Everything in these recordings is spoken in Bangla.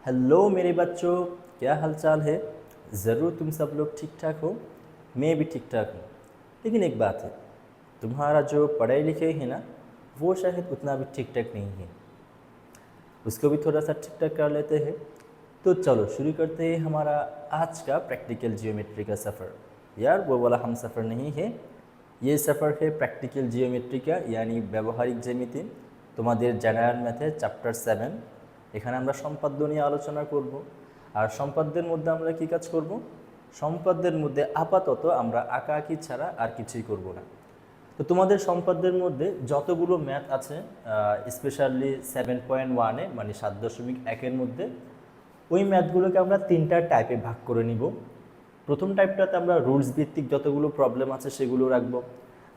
हेलो मेरे बच्चों, क्या हाल चाल है। ज़रूर तुम सब लोग ठीक ठाक हो। मैं भी ठीक ठाक हूँ। लेकिन एक बात है, तुम्हारा जो पढ़ाई लिखाई है ना, वो शायद उतना भी ठीक ठाक नहीं है। उसको भी थोड़ा सा ठीक ठाक कर लेते हैं। तो चलो शुरू करते हैं हमारा आज का प्रैक्टिकल जियोमेट्री का सफ़र। यार वो वाला हम सफ़र नहीं है, ये सफ़र है प्रैक्टिकल जियोमेट्री का, यानी ব্যবহারিক জ্যামিতি। তোমাদের জেনারেল ম্যাথে চ্যাপ্টার 7। এখানে আমরা সম্পাদ্য নিয়ে আলোচনা করব। আর সম্পাদ্যের মধ্যে আমরা কি কাজ করব? সম্পাদ্যের মধ্যে আপাতত আমরা আঁকাআঁকি ছাড়া আর কিছুই করব না। তো তোমাদের সম্পাদ্যের মধ্যে যতগুলো ম্যাথ আছে, স্পেশালি 7.1-এ মানে 7.1-এর মধ্যে ওই ম্যাথগুলোকে আমরা তিনটা টাইপে ভাগ করে নিব। প্রথম টাইপটাতে আমরা রুলস ভিত্তিক যতগুলো প্রবলেম আছে সেগুলো রাখব।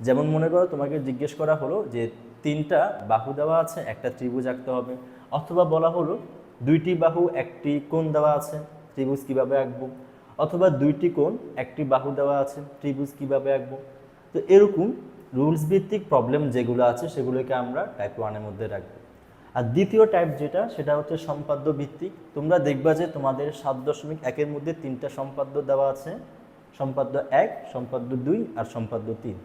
যেমন মনে করো তোমাকে জিজ্ঞেস করা হলো যে তিনটা বাহু দেওয়া আছে, একটা ত্রিভুজ আঁকতে হবে, অথবা বলা হলো দুইটি বাহু একটি কোণ দেওয়া আছে, ত্রিভুজ কীভাবে আঁকবো, অথবা দুইটি কোণ একটি বাহু দেওয়া আছে, ত্রিভুজ কীভাবে আঁকবো। তো এরকম রুলস ভিত্তিক প্রবলেম যেগুলো আছে সেগুলোকে আমরা টাইপ 1-এর মধ্যে রাখবো। আর দ্বিতীয় টাইপ যেটা, সেটা হচ্ছে সম্পাদ্য ভিত্তিক। তোমরা দেখবা যে তোমাদের 7.1-এর মধ্যে তিনটা সম্পাদ্য দেওয়া আছে, সম্পাদ্য 1, সম্পাদ্য 2 আর সম্পাদ্য 3।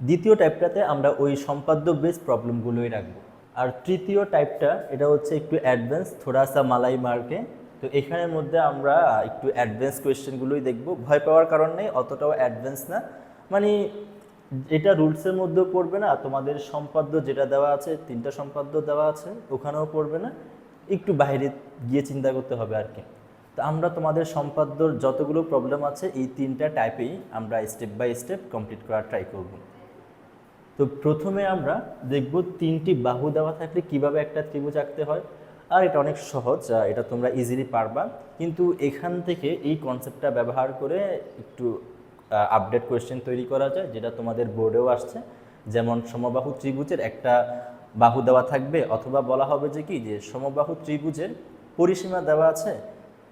দ্বিতীয় টাইপটাতে আমরা ওই সম্পাদ্য বেস প্রবলেমগুলোই রাখবো। আর তৃতীয় টাইপটা, এটা হচ্ছে একটু অ্যাডভান্স, থোড়া সা মালাই মার্কে। তো এখানের মধ্যে আমরা একটু অ্যাডভান্স কোয়েশ্চেনগুলোই দেখবো। ভয় পাওয়ার কারণ নেই, অতটাও অ্যাডভান্স না, মানে এটা রুলসের মধ্যেও পড়বে না, তোমাদের সম্পাদ্য যেটা দেওয়া আছে, তিনটা সম্পাদ্য দেওয়া আছে ওখানেও পড়বে না, একটু বাইরে গিয়ে চিন্তা করতে হবে আর কি। তো আমরা তোমাদের সম্পাদ্যর যতগুলো প্রবলেম আছে এই তিনটা টাইপেই আমরা স্টেপ বাই স্টেপ কমপ্লিট করার ট্রাই করব। তো প্রথমে আমরা দেখব তিনটি বাহু দেওয়া থাকলে কিভাবে একটা ত্রিভুজ আঁকতে হয়। আর এটা অনেক সহজ, এটা তোমরা ইজিলি পারবা। কিন্তু এখান থেকে এই কনসেপ্টটা ব্যবহার করে একটু আপডেট কোয়েশ্চেন তৈরি করা যায়, যেটা তোমাদের বোর্ডেও আসছে। যেমন সমবাহু ত্রিভুজের একটা বাহু দেওয়া থাকবে, অথবা বলা হবে যে কি, যে সমবাহু ত্রিভুজের পরিসীমা দেওয়া আছে,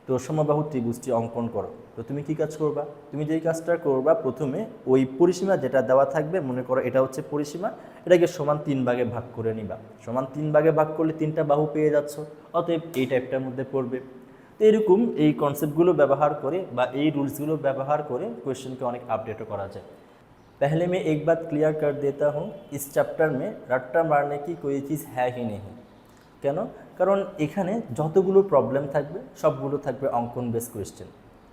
তো সমবাহু ত্রিভুজটি অঙ্কন করো। তো তুমি কি কাজ করবা? তুমি যেই কাজটা করবা, প্রথমে ওই পরিসীমা যেটা দেওয়া থাকবে, মনে করো এটা হচ্ছে পরিসীমা, এটাকে সমান 3 ভাগে ভাগ করে নিবা। সমান 3 ভাগে ভাগ করলে তিনটা বাহু পেয়ে যাচ্ছ, অতএব এই টাইপটার মধ্যে পড়বে। তো এরকম এই কনসেপ্টগুলো ব্যবহার করে বা এই রুলসগুলো ব্যবহার করে क्वेश्चन को অনেক আপডেটও করা যায়। पहले मैं एक बात क्लियर कर देता हूँ, इस चैप्टर में रट्टा मारने की कोई चीज़ है ही नहीं। কেন? কারণ এখানে যতগুলো প্রবলেম থাকবে সবগুলো থাকবে অঙ্কন বেস কোয়েশ্চেন।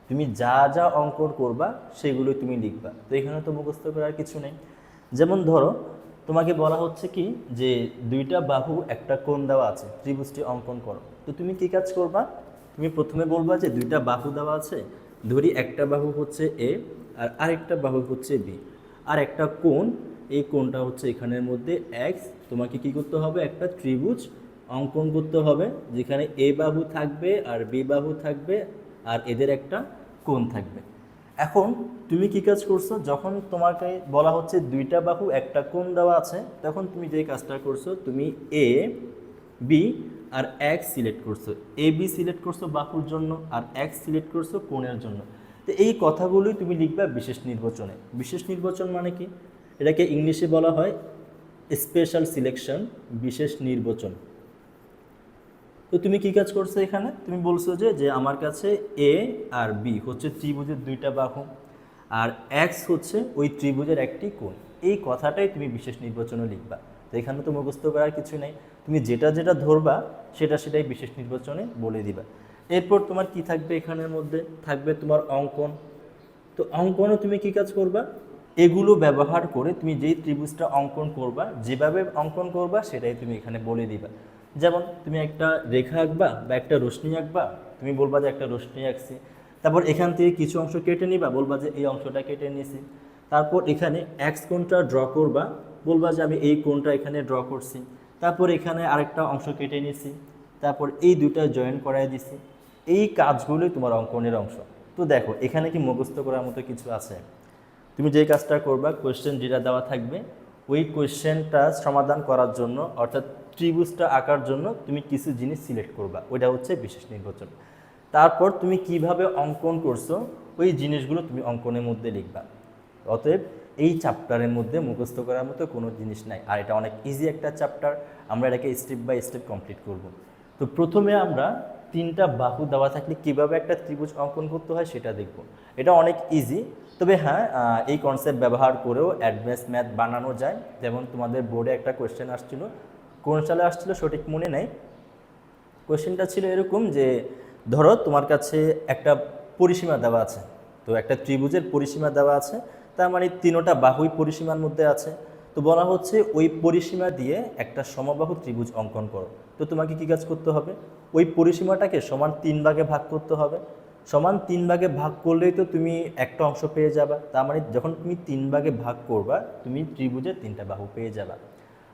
তুমি যা যা অঙ্কন করবা সেগুলো তুমি লিখবা। তো এখানে তো মুখস্থ করার কিছু নেই। যেমন ধরো তোমাকে বলা হচ্ছে কি, যে দুইটা বাহু একটা কোণ দেওয়া আছে, ত্রিভুজটি অঙ্কন করো। তো তুমি কি কাজ করবা? তুমি প্রথমে বলবা যে দুইটা বাহু দেওয়া আছে, ধরি একটা বাহু হচ্ছে এ আর আরেকটা বাহু হচ্ছে বি, আর একটা কোণ, এই কোণটা হচ্ছে এখানের মধ্যে এক্স। তোমাকে কি করতে হবে? একটা ত্রিভুজ অঙ্কন করতে হবে, যেখানে এ বাহু থাকবে আর বি বাহু থাকবে আর এদের একটা কোণ থাকবে। এখন তুমি কি কাজ করছো? যখন তোমাকে বলা হচ্ছে দুইটা বাহু একটা কোণ দেওয়া আছে, তখন তুমি যে কাজটা করছো, তুমি A B R x select করছো। এ বি সিলেক্ট করছো বাহুর জন্য, আর এক্স সিলেক্ট করছো কোণের জন্য। তো এই কথাগুলোই তুমি লিখবা বিশেষ নির্বাচনে। বিশেষ নির্বাচন মানে কি? এটাকে ইংলিশে বলা হয় স্পেশাল সিলেকশন, বিশেষ নির্বাচন। তো তুমি কি কাজ করছো এখানে? তুমি বলছো যে আমার কাছে এ আর বি হচ্ছে ত্রিভুজের দুইটা বাহু, আর এক্স হচ্ছে ওই ত্রিভুজের একটি কোণ। এই কথাটাই তুমি বিশেষ নির্বাচনে লিখবা। তো এখানে তো মুখস্থ করার কিছু নেই, তুমি যেটা যেটা ধরবা সেটাই বিশেষ নির্বাচনে বলে দিবা। এরপর তোমার কি থাকবে? এখানের মধ্যে থাকবে তোমার অঙ্কন। তো অঙ্কনও তুমি কি কাজ করবা? এগুলো ব্যবহার করে তুমি যেই ত্রিভুজটা অঙ্কন করবা, যেভাবে অঙ্কন করবা সেটাই তুমি এখানে বলে দিবা। যেমন তুমি একটা রেখা আঁকবা বা একটা রশ্মি আঁকবা, তুমি বলবা যে একটা রশ্মি আঁকছি। তারপর এখান থেকে কিছু অংশ কেটে নিবা, বলবা যে এই অংশটা কেটে নিয়েছি। তারপর এখানে এক্স কোণটা ড্র করবা, বলবা যে আমি এই কোণটা এখানে ড্র করছি। তারপর এখানে আরেকটা অংশ কেটে নিয়েছি, তারপর এই দুইটা জয়েন করাই দিছি। এই কাজগুলোই তোমার অঙ্কনের অংশ। তো দেখো এখানে কি মুখস্থ করার মতো কিছু আছে? তুমি যে কাজটা করবা, কোয়েশ্চেন যেটা দেওয়া থাকবে ওই কোয়েশ্চেনটা সমাধান করার জন্য, অর্থাৎ ত্রিভুজটা আঁকার জন্য তুমি কিছু জিনিস সিলেক্ট করবা, ওইটা হচ্ছে বিশেষ নির্বাচন। তারপর তুমি কিভাবে অঙ্কন করছো ওই জিনিসগুলো তুমি অঙ্কনের মধ্যে লিখবা। অতএব এই চ্যাপ্টারের মধ্যে মুখস্থ করার মতো কোনো জিনিস নাই, আর এটা অনেক ইজি একটা চ্যাপ্টার। আমরা এটাকে স্টেপ বাই স্টেপ কমপ্লিট করব। তো প্রথমে আমরা তিনটা বাহু দেওয়া থাকলে কিভাবে একটা ত্রিভুজ অঙ্কন করতে হয় সেটা দেখব। এটা অনেক ইজি, তবে হ্যাঁ এই কনসেপ্ট ব্যবহার করেও অ্যাডভান্স ম্যাথ বানানো যায়। যেমন তোমাদের বোর্ডে একটা কোয়েশ্চেন আসছিল, কোন সালে আসছিল সঠিক মনে নেই। কোয়েশ্চেনটা ছিল এরকম যে ধরো তোমার কাছে একটা পরিসীমা দেওয়া আছে, তো একটা ত্রিভুজের পরিসীমা দেওয়া আছে, তার মানে তিনোটা বাহুই পরিসীমার মধ্যে আছে। তো বলা হচ্ছে ওই পরিসীমা দিয়ে একটা সমবাহু ত্রিভুজ অঙ্কন করো। তো তোমাকে কী কাজ করতে হবে, ওই পরিসীমাটাকে সমান 3 ভাগে ভাগ করতে হবে। সমান 3 ভাগে ভাগ করলেই তো তুমি একটা অংশ পেয়ে যাবা। তার মানে যখন তুমি 3 ভাগে ভাগ করবা তুমি ত্রিভুজের 3টা বাহু পেয়ে যাবা,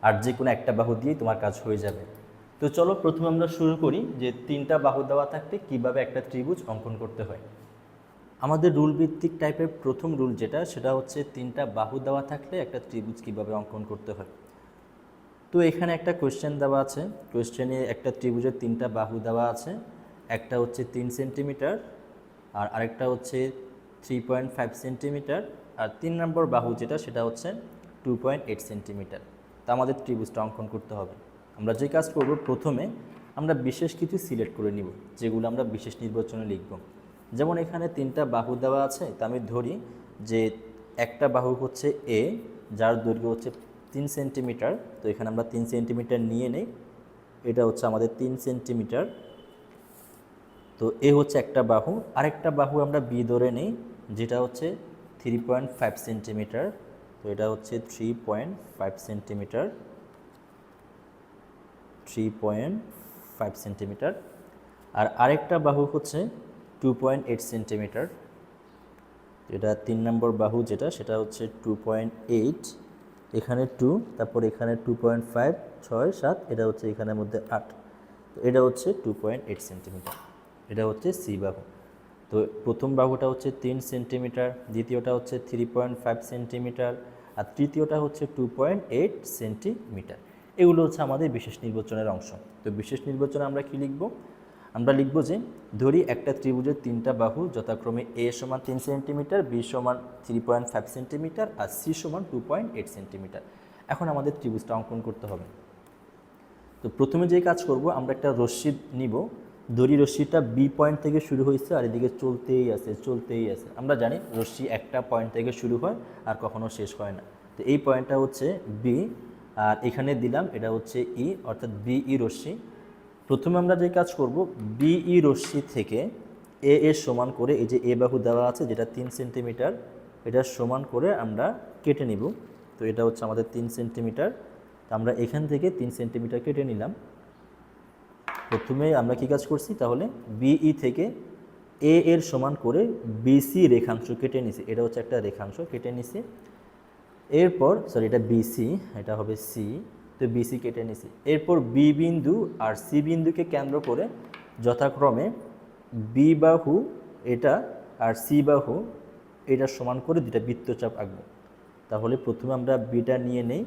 আর যে কোনো একটা বাহু দিয়েই তোমার কাজ হয়ে যাবে। তো চলো প্রথমে আমরা শুরু করি যে 3টা বাহু দেওয়া থাকতে কিভাবে একটা ত্রিভুজ অঙ্কন করতে হয়। আমাদের রুল ভিত্তিক টাইপের প্রথম রুল যেটা, সেটা হচ্ছে 3টা বাহু দেওয়া থাকলে একটা ত্রিভুজ কিভাবে অঙ্কন করতে হয়। তো এখানে একটা কোয়েশ্চেন দেওয়া আছে, কোয়েশ্চেনে একটা ত্রিভুজের 3টা বাহু দেওয়া আছে। একটা হচ্ছে 3 সেন্টিমিটার, আর আরেকটা হচ্ছে 3.5 সেন্টিমিটার, আর 3 নম্বর বাহু যেটা সেটা হচ্ছে 2.8 সেন্টিমিটার। তা আমাদের ত্রিভুজটা অঙ্কন করতে হবে। আমরা যে কাজ করব, প্রথমে আমরা বিশেষ কিছু সিলেক্ট করে নিব, যেগুলো আমরা বিশেষ নির্বাচনে লিখব। যেমন এখানে 3টা বাহু দেওয়া আছে, তা আমি ধরি যে একটা বাহু হচ্ছে এ, যার দৈর্ঘ্য হচ্ছে 3 সেন্টিমিটার। তো এখানে আমরা 3 সেন্টিমিটার নিয়ে নেই, এটা হচ্ছে আমাদের 3 সেন্টিমিটার। তো এ হচ্ছে একটা বাহু, আরেকটা বাহু আমরা বি ধরে নেই, যেটা হচ্ছে 3.5 সেন্টিমিটার। তো এটা হচ্ছে 3.5 সেন্টিমিটার, 3.5 সেন্টিমিটার। আর আরেকটা বাহু হচ্ছে 2.8 সেন্টিমিটার। এটা 3 নম্বর বাহু যেটা, সেটা হচ্ছে 2.8, এখানে 2, তারপর এখানে 2.5, 6, 7, এটা হচ্ছে এখানের মধ্যে 8। তো এটা হচ্ছে 2.8 সেন্টিমিটার, এটা হচ্ছে সি বাহু। তো প্রথম বাহুটা হচ্ছে 3 সেন্টিমিটার, দ্বিতীয়টা হচ্ছে 3.5 সেন্টিমিটার, আর তৃতীয়টা হচ্ছে 2.8 সেন্টিমিটার। এগুলো হচ্ছে আমাদের বিশেষ নির্বাচনের অংশ। তো বিশেষ নির্বাচনে আমরা কি লিখব, আমরা লিখব যে ধরি একটা ত্রিভুজের 3টা বাহু যথাক্রমে এ সমান 3 সেন্টিমিটার, বি সমান 3.5 সেন্টিমিটার, আর সি সমান 2.8 সেন্টিমিটার। এখন আমাদের ত্রিভুজটা অঙ্কন করতে হবে। তো প্রথমে যে কাজ করব, আমরা একটা রশ্মি নিব, দড়ি রশ্মিটা বি পয়েন্ট থেকে শুরু হয়েছে আর এদিকে চলতেই আছে চলতেই আছে। আমরা জানি রশ্মি একটা পয়েন্ট থেকে শুরু হয় আর কখনো শেষ হয় না। তো এই পয়েন্টটা হচ্ছে বি, আর এখানে দিলাম এটা হচ্ছে ই, অর্থাৎ বিই রশ্মি। প্রথমে আমরা যে কাজ করব, বিই রশ্মি থেকে এ এর সমান করে, এই যে এ বাহু দেওয়া আছে যেটা 3 সেন্টিমিটার, এটা সমান করে আমরা কেটে নিব। তো এটা হচ্ছে আমাদের 3 সেন্টিমিটার। তো আমরা এখান থেকে 3 সেন্টিমিটার কেটে নিলাম। প্রথমে আমরা কি কাজ করছি, তাহলে বিই থেকে এ এর সমান করে বিসি রেখাংশ কেটে নিছি, এটা হচ্ছে একটা রেখাংশ কেটে নিছি। এরপর সরি, এটা বিসি, এটা হবে সি, তো বিসি কেটে নিছি। এরপর বি বিন্দু আর সি বিন্দুকে কেন্দ্র করে যথাক্রমে বি বাহু এটা আর সি বাহু এটা সমান করে দুটা বৃত্তচাপ আঁকবো। তাহলে প্রথমে আমরা বিটা নিয়ে নেই,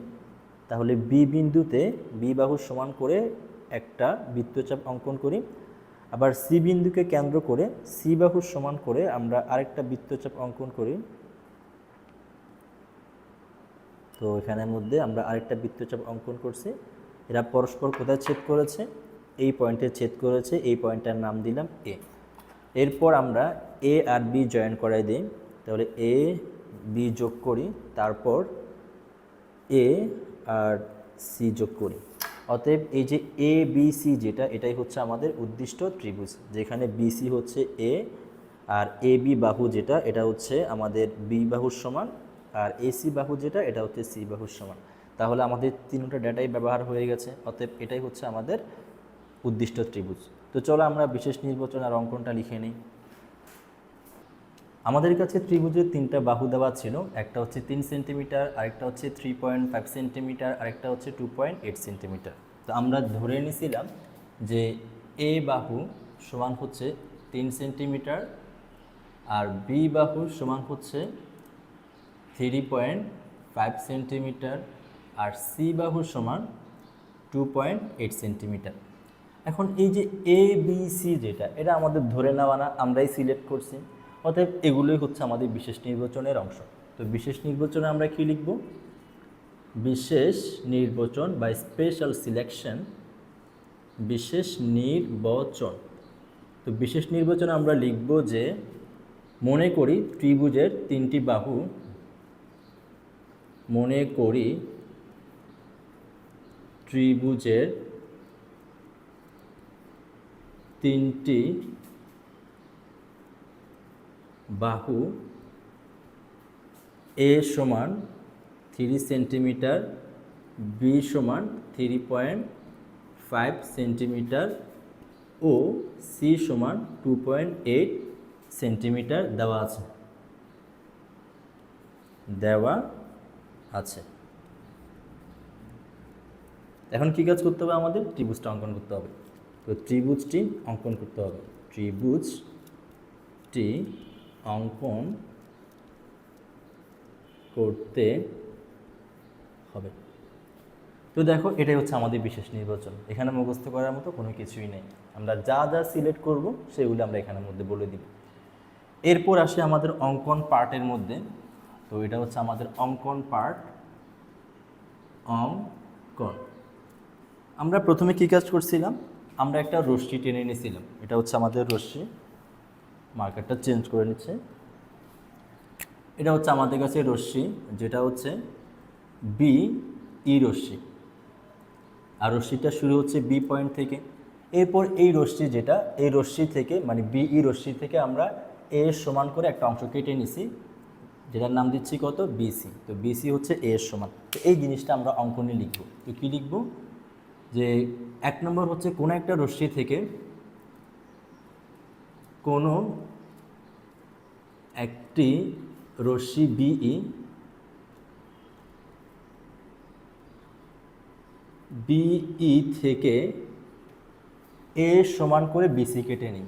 তাহলে বি বিন্দুতে বি বাহু সমান করে একটা বৃত্তচাপ অঙ্কন করি। আবার সি বিন্দুকে কেন্দ্র করে সি বাহু সমান করে আমরা আরেকটা বৃত্তচাপ অঙ্কন করি। তো এখানের মধ্যে আমরা আরেকটা বৃত্তচাপ অঙ্কন করছি। এরা পরস্পর কোথায় ছেদ করেছে, এই পয়েন্টে ছেদ করেছে, এই পয়েন্টটার নাম দিলাম এ। এরপর আমরা এ আর বি জয়েন করাই দিই, তাহলে এ বি যোগ করি, তারপর এ আর সি যোগ করি। অতএব এই যে এ বি সি যেটা, এটাই হচ্ছে আমাদের উদ্দিষ্ট ত্রিভুজ, যেখানে বিসি হচ্ছে এ, আর এ বি বাহু যেটা এটা হচ্ছে আমাদের বি বাহুর সমান, আর এসি বাহু যেটা এটা হচ্ছে সি বাহুর সমান। তাহলে আমাদের তিনটা ডেটাই ব্যবহার হয়ে গেছে, অতএব এটাই হচ্ছে আমাদের উদ্দিষ্ট ত্রিভুজ। তো চলো আমরা বিশেষ নির্বাচন আর অঙ্কনটা লিখে নিই। আমাদের কাছে ত্রিভুজের 3টা বাহু দেওয়া ছিল, একটা হচ্ছে 3 সেন্টিমিটার, আরেকটা হচ্ছে 3.5 সেন্টিমিটার, আরেকটা হচ্ছে 2.8 সেন্টিমিটার। তো আমরা ধরে নিয়েছিলাম যে এ বাহু সমান হচ্ছে 3 সেন্টিমিটার, আর বি বাহু সমান হচ্ছে 3.5 সেন্টিমিটার, আর সি বাহু সমান 2.8 সেন্টিমিটার। এখন এই যে এ বি সি যেটা, এটা আমাদের ধরে নেওয়া না, আমরাই সিলেক্ট করছি, অতএব এগুলোই হচ্ছে আমাদের বিশেষ নির্বাচনের অংশ। তো বিশেষ নির্বাচনে আমরা কি লিখব, বিশেষ নির্বাচন বা স্পেশাল সিলেকশন, বিশেষ নির্বাচন। তো বিশেষ নির্বাচনে আমরা লিখব যে মনে করি ত্রিভুজের তিনটি বাহু, মনে করি ত্রিভুজের তিনটি বাহু এ সমান 3 সেন্টিমিটার, বি সমান 3.5 সেন্টিমিটার ও সি সমান 2.8 সেন্টিমিটার দেওয়া আছে। এখন কি কাজ করতে হবে? আমাদের ত্রিভুজটা অঙ্কন করতে হবে। তো ত্রিভুজটি অঙ্কন করতে হবে, ত্রিভুজটি অঙ্কন করতে হবে। তো দেখো, এটাই হচ্ছে আমাদের বিশেষ নির্বাচন। এখানে মুখস্থ করার মতো কোনো কিছুই নেই। আমরা যা যা সিলেক্ট করব সেগুলো আমরা এখানের মধ্যে বলে দিব। এরপর আসে আমাদের অঙ্কন পার্টের মধ্যে। তো এটা হচ্ছে আমাদের অঙ্কন পার্ট। অঙ্কন আমরা প্রথমে কি কাজ করছিলাম? আমরা একটা রশ্মি টেনে নিয়েছিলাম। এটা হচ্ছে আমাদের রশ্মি, মার্কারটা চেঞ্জ করে নিচ্ছে। এটা হচ্ছে আমাদের কাছে রশ্মি, যেটা হচ্ছে বি ই রশ্মি, আর রশ্মিটা শুরু হচ্ছে বি পয়েন্ট থেকে। এরপর এই রশ্মি, যেটা এই রশ্মি থেকে মানে বি ই রশ্মি থেকে আমরা এ সমান করে একটা অংশ কেটে নিছি, যেটার নাম দিচ্ছি কত? বিসি। তো বিসি হচ্ছে এ এর সমান। তো এই জিনিসটা আমরা অঙ্কনে লিখব। তো কী লিখব? যে 1 নম্বর হচ্ছে কোনো একটা রশ্মি থেকে কোনো একটি রশ্মি বিই থেকে এ সমান করে বিসি কেটে নিই।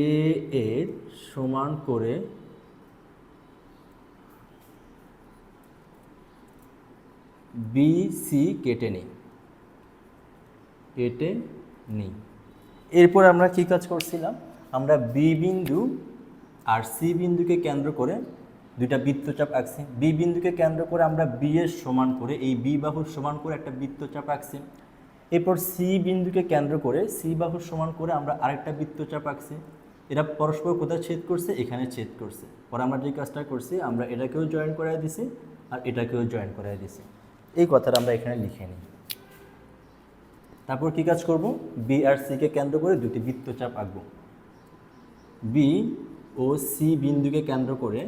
এ এর সমান করে বিসি কেটে নিই। এরপর আমরা কি কাজ করছিলাম? আমরা বি বিন্দু আর সি বিন্দুকে কেন্দ্র করে দুইটা বৃত্তচাপ আঁকছি। বি বিন্দুকে কেন্দ্র করে আমরা বি এর সমান করে, এই বি বাহুর সমান করে একটা বৃত্তচাপ আঁকছি। এরপর সি বিন্দুকে কেন্দ্র করে সি বাহুর সমান করে আমরা আরেকটা বৃত্তচাপ আঁকছি। এরা পরস্পর কোথায় ছেদ করছে? এখানে ছেদ করছে। পরে আমরা যে কাজটা করছি, আমরা এটাকেও জয়েন করাই দিছি আর এটাকেও জয়েন করাই দিছি। এই কথাটা আমরা এখানে লিখে নিই। তারপর কি কাজ করব? বি আর সিকে কেন্দ্র করে দুটি বৃত্তচাপ আঁকব। বি ও সি বিন্দুকে কেন্দ্র করে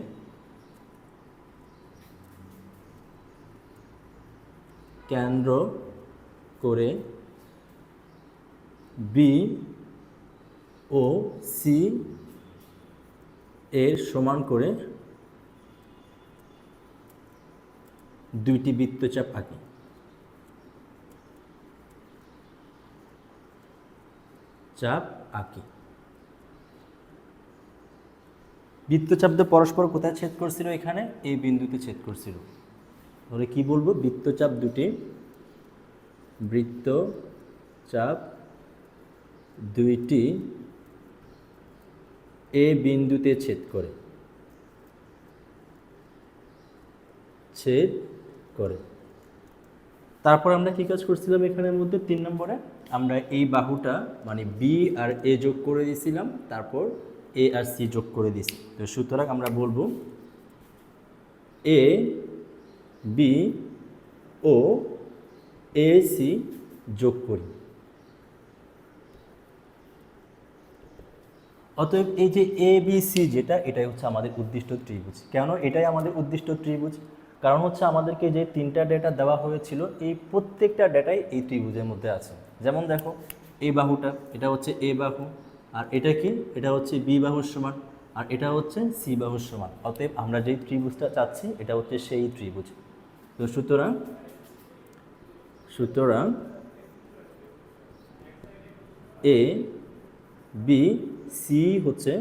বি ও সি এর সমান করে দুইটি বৃত্তচাপ আঁকি। বৃত্তচাপ দিয়ে পরস্পর কোথায় ছেদ করছিল? এখানে এই বিন্দুতে ছেদ করছিল। তাহলে কি বলবো? বৃত্তচাপ দুইটি এ বিন্দুতে ছেদ করে। তারপর আমরা কি কাজ করছিলাম এখানের মধ্যে? 3 নম্বরে আমরা এই বাহুটা মানে বি আর এ যোগ করে দিয়েছিলাম, তারপর এ আর সি যোগ করে দিয়েছি। তো সুতরাং আমরা বলবো A B O A C যোগ করি। অতএব এই যে এ বি সি যেটা, এটাই হচ্ছে আমাদের উদ্দিষ্ট ত্রিভুজ। কেন এটাই আমাদের উদ্দিষ্ট ত্রিভুজ? কারণ হচ্ছে আমাদেরকে যে 3টা ডেটা দেওয়া হয়েছিল, এই প্রত্যেকটা ডেটাই এই ত্রিভুজের মধ্যে আছে। যেমন দেখো, এই বাহুটা, এটা হচ্ছে এ বাহু, আর এটা কি? এটা হচ্ছে বি বাহুর সমান, আর এটা হচ্ছে সি বাহুর সমান। অতএব আমরা যেই ত্রিভুজটা চাচ্ছি এটা হচ্ছে সেই ত্রিভুজ। তো সুতরাং এ বি সি হচ্ছে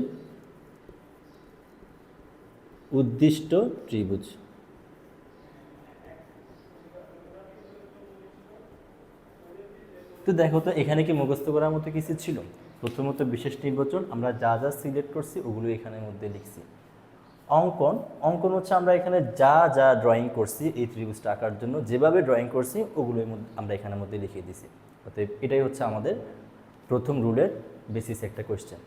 উদ্দিষ্ট ত্রিভুজ। তো দেখো তো, এখানে কি মুখস্থ করার মতো কিছু ছিল? প্রথমত বিশেষ নির্বাচন, আমরা যা যা সিলেক্ট করছি ওগুলো এখানের মধ্যে লিখছি। অঙ্কন হচ্ছে আমরা এখানে যা যা ড্রয়িং করছি এই ত্রিভুজটা আঁকার জন্য, যেভাবে ড্রয়িং করছি ওগুলোর মধ্যে আমরা এখানের মধ্যে লিখিয়ে দিছি। অতএব এটাই হচ্ছে আমাদের প্রথম রুলের বেসিস একটা কোয়েশ্চেন।